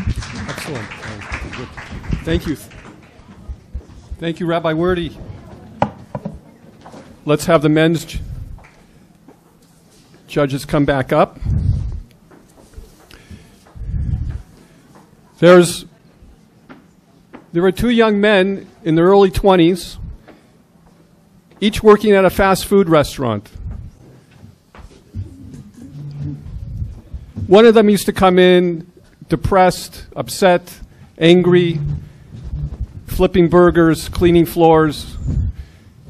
Excellent. Good. Thank you. Thank you, Rabbi Werdy. Let's have the men's judges come back up. There were two young men in their early 20s, each working at a fast food restaurant. One of them used to come in depressed, upset, angry, flipping burgers, cleaning floors.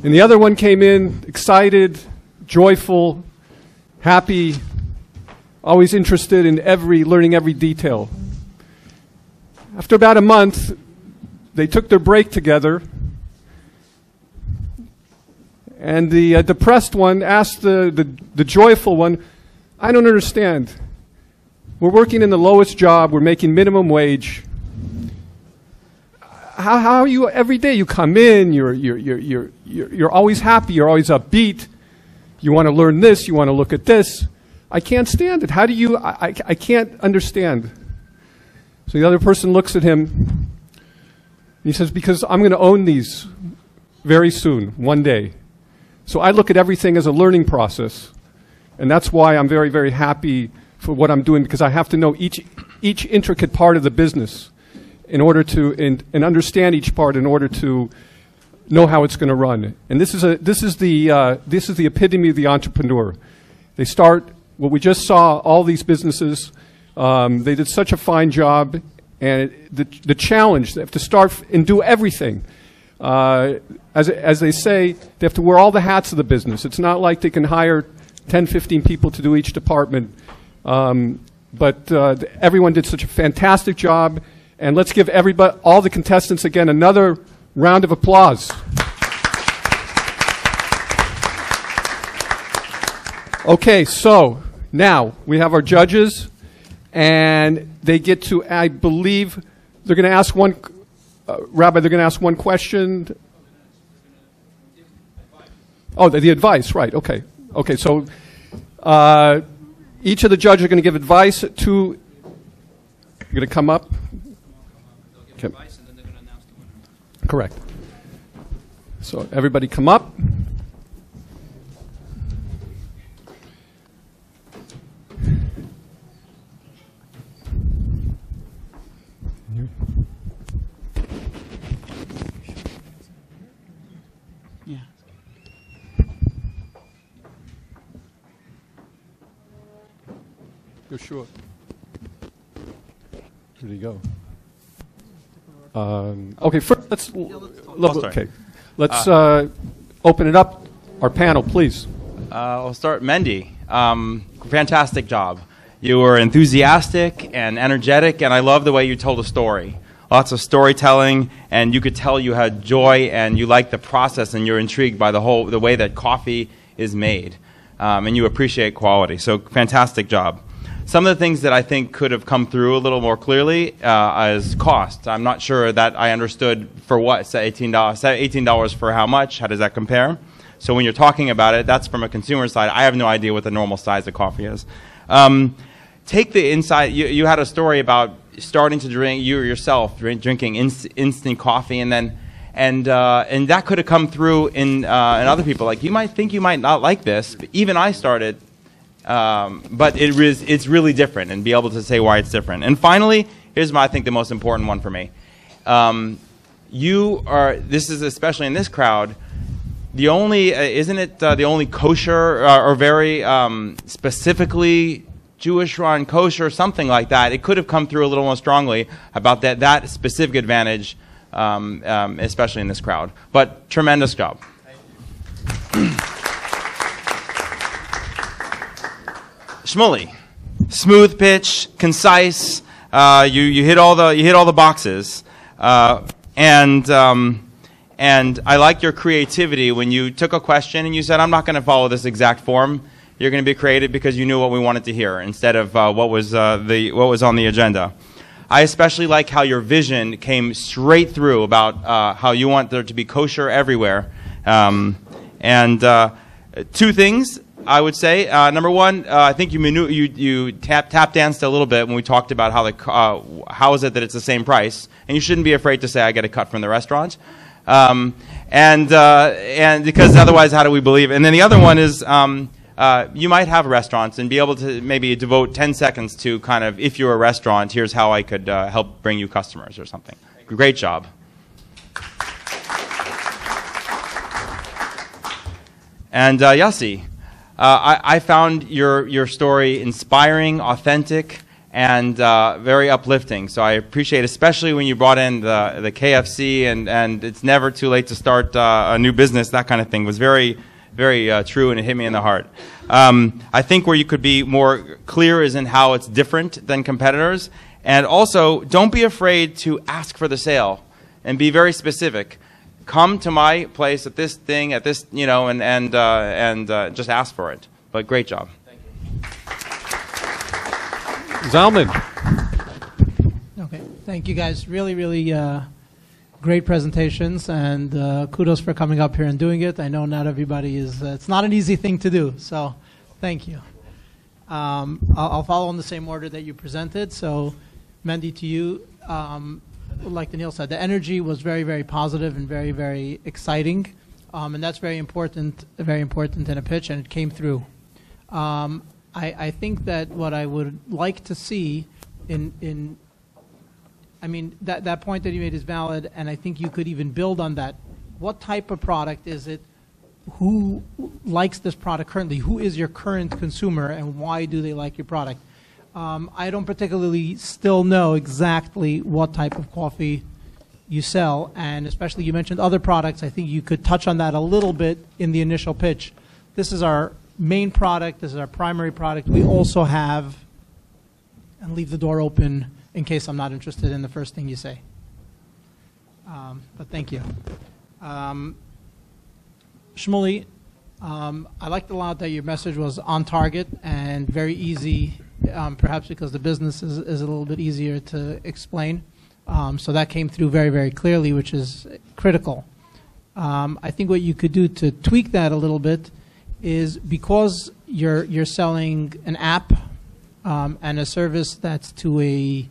And the other one came in excited, joyful, happy, always interested in learning every detail. After about a month, they took their break together, and the depressed one asked the joyful one, "I don't understand. We're working in the lowest job. We're making minimum wage. How are you every day? You come in. You're always happy. You're always upbeat. You want to learn this. You want to look at this. I can't stand it. How do you? I can't understand." So the other person looks at him. He says, "Because I'm going to own these very soon, one day. So I look at everything as a learning process, and that's why I'm very, very happy for what I'm doing, because I have to know each intricate part of the business in order to and understand each part in order to know how it's going to run." And this is the epitome of the entrepreneur. They start what we just saw. All these businesses, they did such a fine job, and the challenge, they have to start and do everything. As they say, they have to wear all the hats of the business. It's not like they can hire 10, 15 people to do each department. But everyone did such a fantastic job. And let's give everybody, all the contestants again, another round of applause. Okay, so now we have our judges, and they get to, I believe, they're going to ask one, Rabbi, they're going to ask one question. Oh, the advice, right, okay. Okay, so each of the judges are going to give advice to, you're going to come up. Okay. Advice, and then they're going to announce the winner. Correct. So everybody come up. Yeah. You're sure. Where did he go? Okay, first let's open it up. Our panel, please. I'll start. Mendy, fantastic job. You were enthusiastic and energetic, and I love the way you told a story. Lots of storytelling, and you could tell you had joy and you liked the process, and you're intrigued by the way that coffee is made, and you appreciate quality. So fantastic job. Some of the things that I think could have come through a little more clearly is cost. I'm not sure that I understood for what, $18 for how much, how does that compare? So when you're talking about it, that's from a consumer side. I have no idea what the normal size of coffee is. Take the inside, you had a story about starting to drink, you yourself drinking instant coffee, and that could have come through in other people. Like, you might think you might not like this, but even I started, but it's really different, and be able to say why it's different. And finally, here's I think the most important one for me. This is especially in this crowd, the only, isn't it the only kosher or very specifically Jewish run kosher, something like that? It could have come through a little more strongly about that specific advantage, especially in this crowd. But tremendous job. Shmuley, smooth pitch, concise. You hit all the boxes, and I like your creativity when you took a question and you said, "I'm not going to follow this exact form." You're going to be creative because you knew what we wanted to hear instead of what was on the agenda. I especially like how your vision came straight through about how you want there to be kosher everywhere. Two things. I would say. Number one, I think you tap danced a little bit when we talked about how is it that it's the same price, and you shouldn't be afraid to say I get a cut from the restaurant, and because otherwise, how do we believe it? And then the other one is you might have restaurants and be able to maybe devote 10 seconds to kind of, if you're a restaurant, here's how I could help bring you customers or something. Great job. And Yossi, I found your story inspiring, authentic, and very uplifting. So I appreciate, especially when you brought in the KFC and it's never too late to start a new business. That kind of thing was very, very true, and it hit me in the heart. I think where you could be more clear is in how it's different than competitors, and also don't be afraid to ask for the sale and be very specific. Come to my place at this thing, at this, you know, and just ask for it. But great job. Thank you. Zalman. Okay, thank you guys. Really, really great presentations, and kudos for coming up here and doing it. I know not everybody is, it's not an easy thing to do, so thank you. I'll follow in the same order that you presented. So, Mendy, to you, like Daniil said, the energy was very, very positive and very, very exciting, and that's very important in a pitch, and it came through. I think that what I would like to see I mean, that point that you made is valid, and I think you could even build on that. What type of product is it? Who likes this product currently? Who is your current consumer, and why do they like your product? I don't particularly still know exactly what type of coffee you sell, and especially you mentioned other products. I think you could touch on that a little bit in the initial pitch. This is our main product. This is our primary product. We also have, and leave the door open in case I'm not interested in the first thing you say. But thank you. Shmuley, I liked a lot that your message was on target and very easy, perhaps because the business is a little bit easier to explain. So that came through very, very clearly, which is critical. I think what you could do to tweak that a little bit is, because you're selling an app and a service that's to a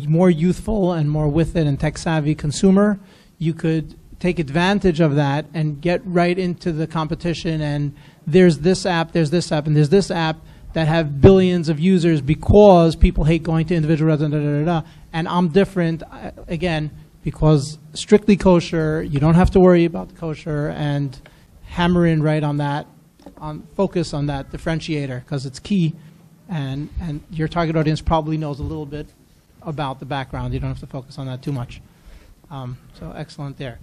more youthful and more with it and tech-savvy consumer, you could take advantage of that and get right into the competition. And there's this app, and there's this app that have billions of users because people hate going to individual restaurants, and I'm different, again, because strictly kosher, you don't have to worry about the kosher, and hammer in right on that, focus on that differentiator, because it's key. And your target audience probably knows a little bit about the background. You don't have to focus on that too much. So excellent there.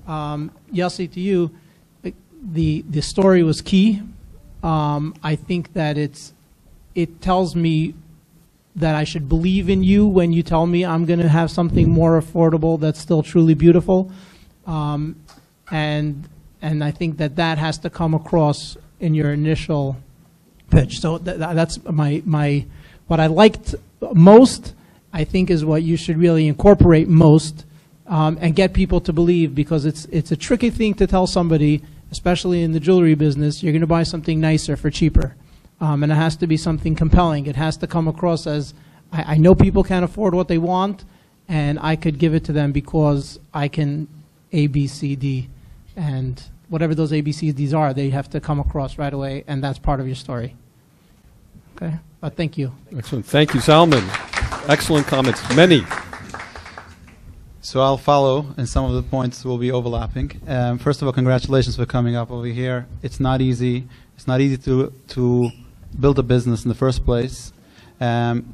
Yossi, to you, the story was key. I think that it tells me that I should believe in you when you tell me I'm going to have something more affordable that's still truly beautiful. And I think that has to come across in your initial pitch. So that's what I liked most, I think, is what you should really incorporate most, and get people to believe, because it's a tricky thing to tell somebody, especially in the jewelry business, you're going to buy something nicer for cheaper. And it has to be something compelling. It has to come across as, I know people can't afford what they want, and I could give it to them because I can A, B, C, D. And whatever those A, B, C, Ds are, they have to come across right away, and that's part of your story. Okay? But thank you. Excellent. Thank you, Zalman. Excellent comments. Many. So I'll follow, and some of the points will be overlapping. First of all, congratulations for coming up over here. It's not easy. It's not easy to build a business in the first place.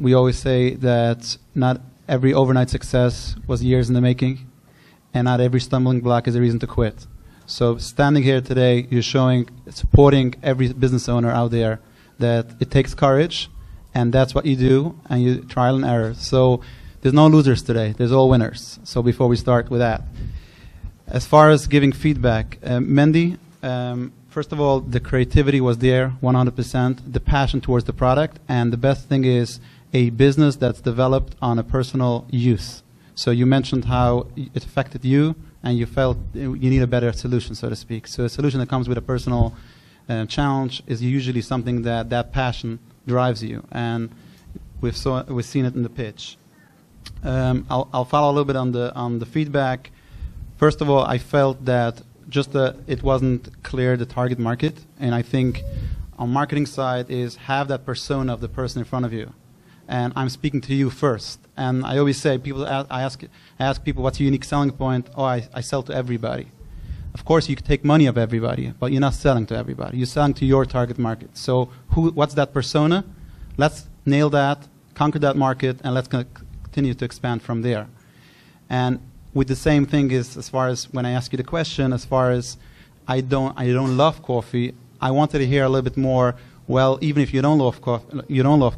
We always say that not every overnight success was years in the making, and not every stumbling block is a reason to quit. So standing here today, you're showing, supporting every business owner out there that it takes courage, and that's what you do, and you trial and error. So there's no losers today. There's all winners. So before we start with that, as far as giving feedback, Mendy, first of all, the creativity was there, 100%, the passion towards the product, and the best thing is a business that's developed on a personal use. So you mentioned how it affected you, and you felt you need a better solution, so to speak. So a solution that comes with a personal challenge is usually something that passion drives you, and we've seen it in the pitch. I'll follow a little bit on the feedback. First of all, I felt that it wasn't clear the target market, and I think on marketing side is have that persona of the person in front of you, and I'm speaking to you first. And I always say, I ask people what's your unique selling point. Oh, I sell to everybody. Of course, you can take money of everybody, but you're not selling to everybody. You're selling to your target market. So what's that persona? Let's nail that, conquer that market, and let's continue to expand from there. And with the same thing is, as far as when I ask you the question, as far as I don't love coffee, I wanted to hear a little bit more. Well, even if you don't love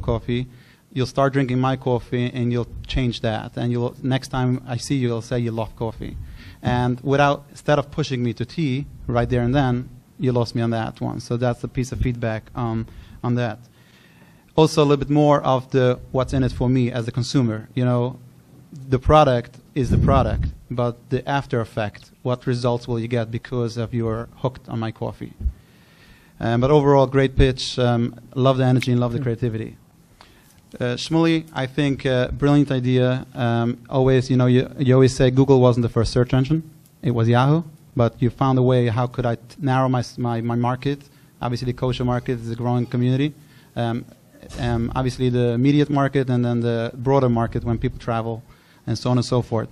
coffee, you'll start drinking my coffee and you'll change that. And next time I see you, you'll say you love coffee. And instead of pushing me to tea right there and then, you lost me on that one. So that's a piece of feedback on that. Also, a little bit more of what's in it for me as a consumer. You know, the product is the product, but the after effect, what results will you get because of you're hooked on my coffee? But overall, great pitch. Love the energy and love the creativity. Shmuley, I think brilliant idea. Always, you always say Google wasn't the first search engine; it was Yahoo. But you found a way. How could I narrow my market? Obviously, the kosher market is a growing community. Obviously, the immediate market, and then the broader market when people travel, and so on and so forth.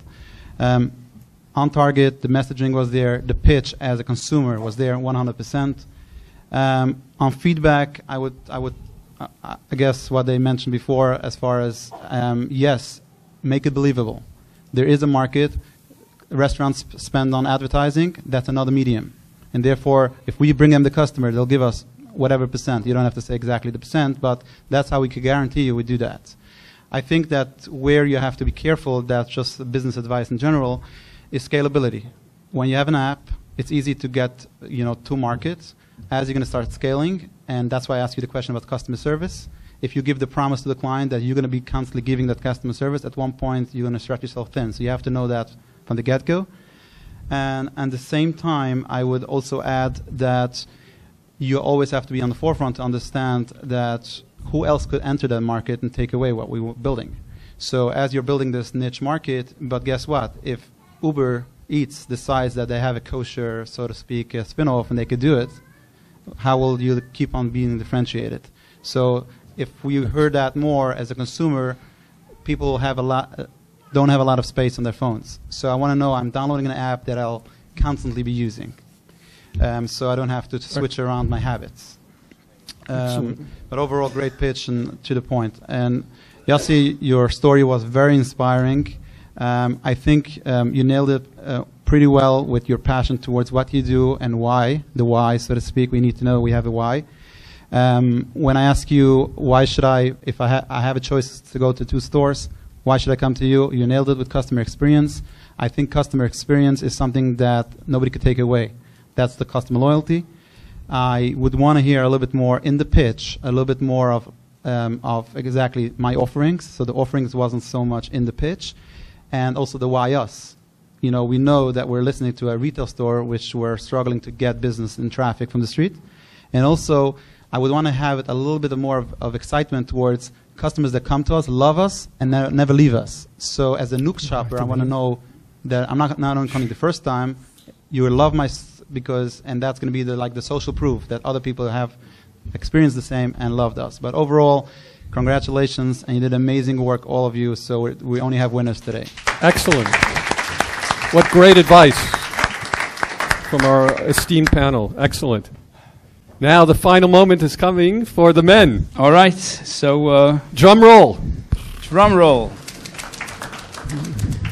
On target, the messaging was there. The pitch as a consumer was there, 100%. On feedback, I guess what they mentioned before, as far as yes, make it believable. There is a market. Restaurants spend on advertising. That's another medium, and therefore, if we bring them the customer, they'll give us whatever percent. You don't have to say exactly the percent, but that's how we could guarantee you we do that. I think that where you have to be careful, that's just business advice in general, is scalability. When you have an app, it's easy to get to markets. As you're going to start scaling, and that's why I asked you the question about customer service. If you give the promise to the client that you're going to be constantly giving that customer service, at one point you're going to stretch yourself thin. So you have to know that from the get-go. And at the same time, I would also add that you always have to be on the forefront to understand that who else could enter that market and take away what we were building. So as you're building this niche market, but guess what? If Uber Eats decides that they have a kosher, so to speak, a spin-off and they could do it, how will you keep on being differentiated? So if we heard that more as a consumer, people don't have a lot of space on their phones. So I want to know I'm downloading an app that I'll constantly be using. So I don't have to switch around my habits. But overall, great pitch and to the point. And Yossi, your story was very inspiring. I think you nailed it pretty well with your passion towards what you do and why, the why, so to speak. We need to know we have a why. When I ask you, why should if I have a choice to go to 2 stores, why should I come to you? You nailed it with customer experience. I think customer experience is something that nobody could take away. That's the customer loyalty. I would want to hear a little bit more in the pitch, a little bit more of exactly my offerings. So the offerings wasn't so much in the pitch. And also the why us. We know that we're listening to a retail store which we're struggling to get business and traffic from the street. And also, I would want to have it a little bit more of excitement towards customers that come to us, love us, and never leave us. So as a Nuke shopper, I want to know that I'm not only coming the first time, you will love and that's going to be the social proof that other people have experienced the same and loved us. But overall, congratulations, and you did amazing work, all of you. So we only have winners today. Excellent. What great advice from our esteemed panel. Excellent. Now the final moment is coming for the men. All right. So drum roll. Drum roll.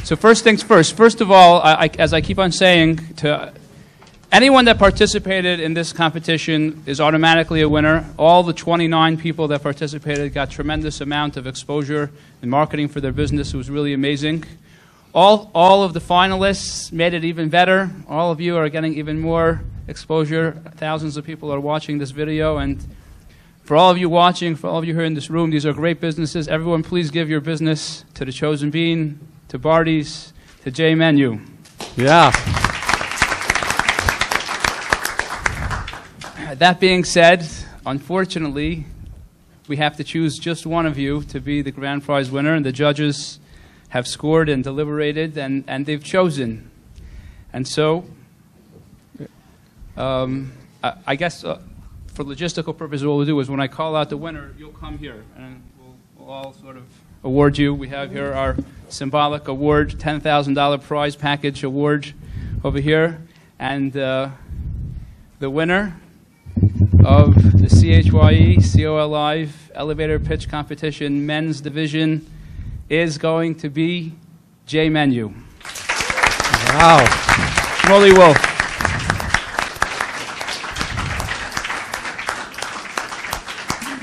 So first things first. First of all, as I keep on saying, to anyone that participated in this competition is automatically a winner. All the 29 people that participated got tremendous amount of exposure and marketing for their business. It was really amazing. All of the finalists made it even better. All of you are getting even more exposure. Thousands of people are watching this video. And for all of you watching, for all of you here in this room, these are great businesses. Everyone, please give your business to The Chosen Bean, to Barty's, to J Menu. Yeah. That being said, unfortunately, we have to choose just one of you to be the grand prize winner, and the judges have scored and deliberated, and they've chosen. And so, I guess for logistical purposes, what we'll do is when I call out the winner, you'll come here, and we'll all sort of award you. We have here our symbolic award, $10,000 prize package award over here, and the winner of the CHYE COL Live Elevator Pitch Competition Men's Division is going to be Jay Menu. Wow. Shmuley Wolf.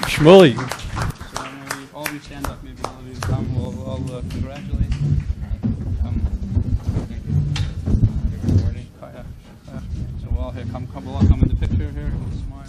Shmuley. So maybe all of you stand up, maybe all of you come, we'll all congratulate. So we'll all here come in the picture here, we'll smile.